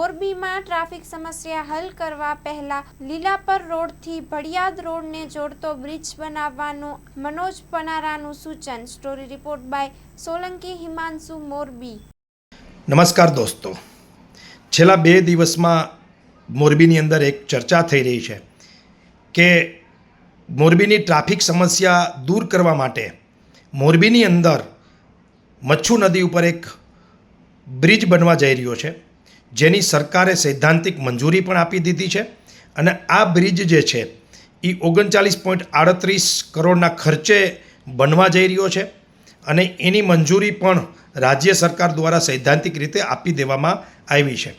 મોરબીમાં ટ્રાફિક સમસ્યા હલ કરવા પહેલા લીલાપર રોડથી ભડિયાદ રોડને જોડતો બ્રિજ બનાવવાનું મનોજ પનારાનું સૂચન. Story report by Solanki Himanshu, Morbi. નમસ્કાર દોસ્તો, છેલ્લા 2 દિવસમાં મોરબીની અંદર એક ચર્ચા થઈ રહી છે કે મોરબીની ટ્રાફિક સમસ્યા દૂર કરવા માટે મોરબીની અંદર મચ્છુ નદી ઉપર એક બ્રિજ બનવા જઈ રહ્યો છે, જેની સરકારે સૈદ્ધાંતિક મંજૂરી પણ આપી દીધી છે. અને આ બ્રિજ જે છે એ 39.38 કરોડના ખર્ચે બનવા જઈ રહ્યો છે અને એની મંજૂરી પણ રાજ્ય સરકાર દ્વારા સૈદ્ધાંતિક રીતે આપી દેવામાં આવી છે.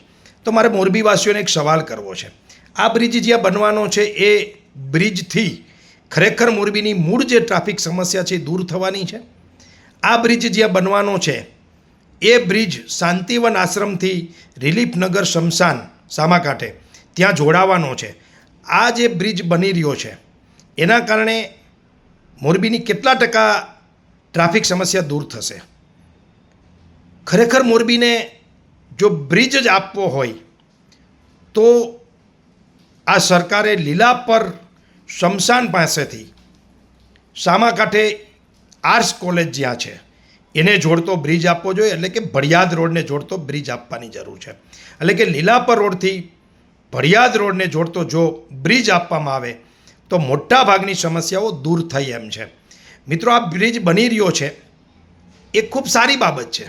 તો મારે મોરબીવાસીઓને એક સવાલ કરવો છે. આ બ્રિજ જ્યાં બનવાનો છે એ બ્રિજથી ખરેખર મોરબીની મૂળ જે ટ્રાફિક સમસ્યા છે એ દૂર થવાની છે. આ બ્રિજ જ્યાં બનવાનો છે એ બ્રિજ શાંતિવન આશ્રમથી રિલીફનગર શમશાન સામાકાંઠે ત્યાં જોડાવાનો છે. આ જે બ્રિજ બની રહ્યો છે એના કારણે મોરબીની કેટલા ટકા ટ્રાફિક સમસ્યા દૂર થશે? ખરેખર મોરબીને જો બ્રિજ જ આપવો હોય તો આ સરકારે લીલાપર શમશાન પાસેથી સામાકાંઠે આર્ટ્સ કોલેજ જ્યાં છે એને જોડતો બ્રિજ આપવો જોઈએ, એટલે કે ભડિયાદ રોડને જોડતો બ્રિજ આપવાની જરૂર છે. એટલે કે લીલાપર રોડથી ભડિયાદ રોડને જોડતો જો બ્રિજ આપવામાં આવે તો મોટા ભાગની સમસ્યાઓ દૂર થઈ એમ છે. મિત્રો, આ બ્રિજ બની રહ્યો છે એ ખૂબ સારી બાબત છે,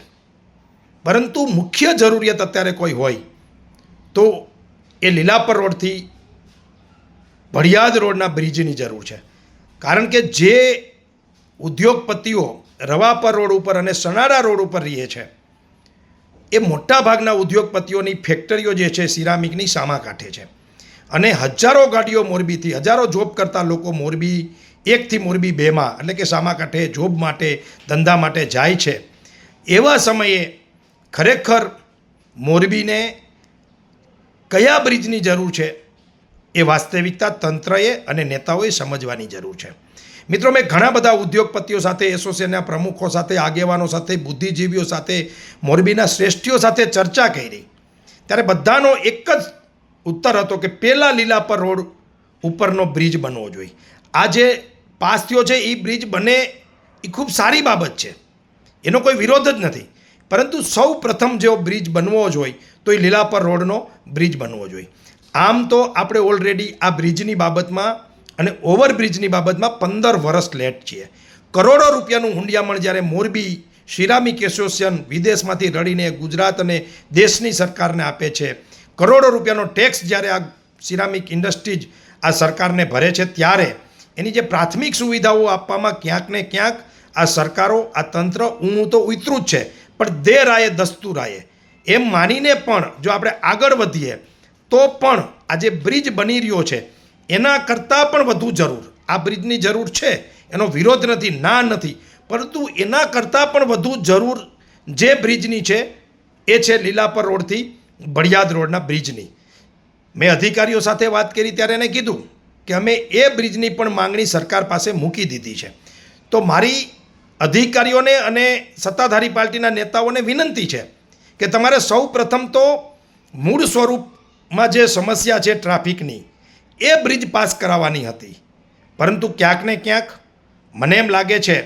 પરંતુ મુખ્ય જરૂરિયાત અત્યારે કોઈ હોય તો એ લીલાપર રોડથી ભડિયાદ રોડના બ્રિજની જરૂર છે. કારણ કે જે ઉદ્યોગપતિઓ રવાપર રોડ ઉપર અને સનાડા રોડ ઉપર રહે છે એ મોટા ભાગના ઉદ્યોગપતિઓની ફેક્ટરીઓ જે છે સિરામિકની સામાકાંઠે છે અને હજારો ગાડીઓ મોરબીથી, હજારો જોબ કરતા લોકો મોરબી 1થી મોરબી 2માં એટલે કે સામાકાંઠે જોબ માટે, ધંધા માટે જાય છે. એવા સમયે ખરેખર મોરબીને કયા બ્રિજની જરૂર છે એ વાસ્તવિકતા તંત્રએ અને નેતાઓએ સમજવાની જરૂર છે. મિત્રો, મેં ઘણા બધા ઉદ્યોગપતિઓ સાથે, એસોસિએશનના પ્રમુખો સાથે, આગેવાનો સાથે, બુદ્ધિજીવીઓ સાથે, મોરબીના શ્રેષ્ઠીઓ સાથે ચર્ચા કરી ત્યારે બધાનો એક જ ઉત્તર હતો કે પહેલાં લીલાપર રોડ ઉપરનો બ્રિજ બનવો જોઈએ. આ જે પાસ થયો છે એ બ્રિજ બને એ ખૂબ સારી બાબત છે, એનો કોઈ વિરોધ જ નથી, પરંતુ સૌ પ્રથમ જેવો બ્રિજ બનવો જોઈએ તો એ લીલાપર રોડનો બ્રિજ બનવો જોઈએ. આમ તો આપણે ઓલરેડી આ બ્રિજની બાબતમાં અને ઓવરબ્રિજની બાબતમાં 15 વર્ષ લેટ છીએ. કરોડો રૂપિયાનું હુંડિયામણ જ્યારે મોરબી સિરામિક એસોસિએશન વિદેશમાંથી રડીને ગુજરાત અને દેશની સરકારને આપે છે, કરોડો રૂપિયાનો ટેક્સ જ્યારે આ સિરામિક ઇન્ડસ્ટ્રીઝ આ સરકારને ભરે છે, ત્યારે એની જે પ્રાથમિક સુવિધાઓ આપવામાં ક્યાંક ને ક્યાંક આ સરકારો, આ તંત્ર ઊણું તો ઉતરું જ છે, પણ દેર આયે દસ્તુર આયે એમ માનીને પણ જો આપણે આગળ વધીએ તો પણ આ જે બ્રિજ બની રહ્યો છે એના કરતાં પણ વધુ જરૂર આ બ્રિજની જરૂર છે, એનો વિરોધ નથી, ના નથી, પરંતુ એના કરતાં પણ વધુ જરૂર જે બ્રિજની છે એ છે લીલાપર રોડથી ભડિયાદ રોડના બ્રિજની. મેં અધિકારીઓ સાથે વાત કરી ત્યારે એને કીધું કે અમે એ બ્રિજની પણ માંગણી સરકાર પાસે મૂકી દીધી છે. તો મારી અધિકારીઓને અને સત્તાધારી પાર્ટીના નેતાઓને વિનંતી છે કે તમારે સૌ પ્રથમ તો મૂળ સ્વરૂપમાં જે સમસ્યા છે ટ્રાફિકની એ બ્રિજ પાસ કરાવવાની હતી, પરંતુ ક્યાંક ને ક્યાંક મને એમ લાગે છે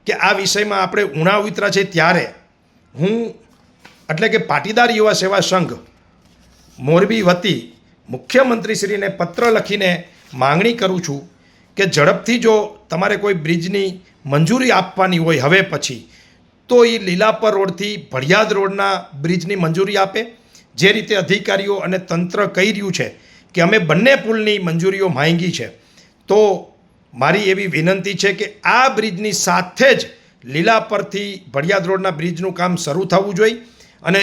કે આ વિષયમાં આપણે ઊણા ઉતરા છે. ત્યારે હું એટલે કે પાટીદાર યુવા સેવા સંઘ મોરબી વતી મુખ્યમંત્રીશ્રીને પત્ર લખીને માંગણી કરું છું કે ઝડપથી જો તમારે કોઈ બ્રિજની મંજૂરી આપવાની હોય હવે પછી, તો એ લીલાપર રોડથી ભડિયાદ રોડના બ્રિજની મંજૂરી આપે. જે રીતે અધિકારીઓ અને તંત્ર કહી રહ્યું છે કે અમે બંને પુલની મંજૂરીઓ માંગી છે, તો મારી એવી વિનંતી છે કે આ બ્રિજની સાથે જ લીલાપરથી ભડિયાદ રોડના બ્રિજનું કામ શરૂ થવું જોઈએ. અને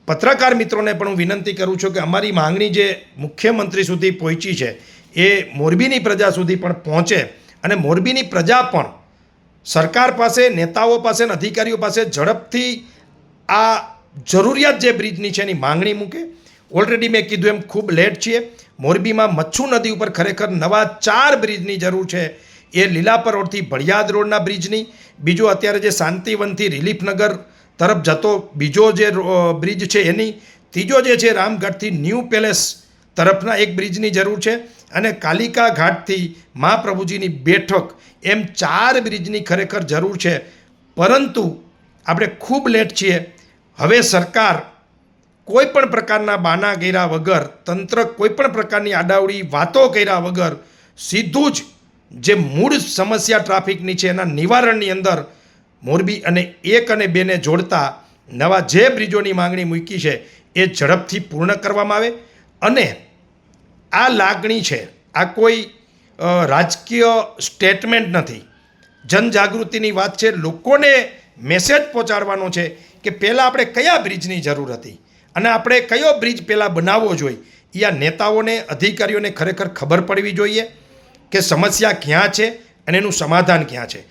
પત્રકાર મિત્રોને પણ હું વિનંતી કરું છું કે અમારી માંગણી જે મુખ્યમંત્રી સુધી પહોંચી છે એ મોરબીની પ્રજા સુધી પણ પહોંચે અને મોરબીની પ્રજા પણ સરકાર પાસે, નેતાઓ પાસે અને અધિકારીઓ પાસે ઝડપથી આ જરૂરિયાત જે બ્રિજની છે એની માંગણી મૂકે. ઓલરેડી મેં કીધું એમ ખૂબ લેટ છીએ. મોરબીમાં મચ્છુ નદી ઉપર ખરેખર નવા 4 બ્રિજની જરૂર છે. એ લીલાપર રોડથી ભડિયાદ રોડના બ્રિજની, બીજો અત્યારે જે શાંતિવનથી રિલીફનગર તરફ જતો બીજો જે બ્રિજ છે એની, ત્રીજો જે છે રામગઢથી ન્યૂ પેલેસ તરફના એક બ્રિજની જરૂર છે અને કાલિકા ઘાટથી મહાપ્રભુજીની બેઠક એમ 4 બ્રિજની ખરેખર જરૂર છે. પરંતુ આપણે ખૂબ લેટ છીએ. હવે સરકાર કોઈ પણ પ્રકારના બાના કર્યા વગર, તંત્ર કોઈ પણ પ્રકારની આડાવડી વાતો કર્યા વગર સીધું જ જે મૂળ સમસ્યા ટ્રાફિકની છે એના નિવારણની અંદર મોરબી અને 1 અને 2 ને જોડતા નવા જે બ્રિજોની માંગણી મૂકી છે એ ઝડપથી પૂર્ણ કરવામાં આવે. અને આ લાગણી છે, આ કોઈ રાજકીય સ્ટેટમેન્ટ નથી, જનજાગૃતિની વાત છે. લોકોને મેસેજ પહોંચાડવાનો છે કે પહેલાં આપણે કયા બ્રિજની જરૂર હતી અને આપણે કયો બ્રિજ પહેલાં બનાવવો જોઈએ. એ આ નેતાઓને, અધિકારીઓને ખરેખર ખબર પડવી જોઈએ કે સમસ્યા ક્યાં છે અને એનું સમાધાન ક્યાં છે.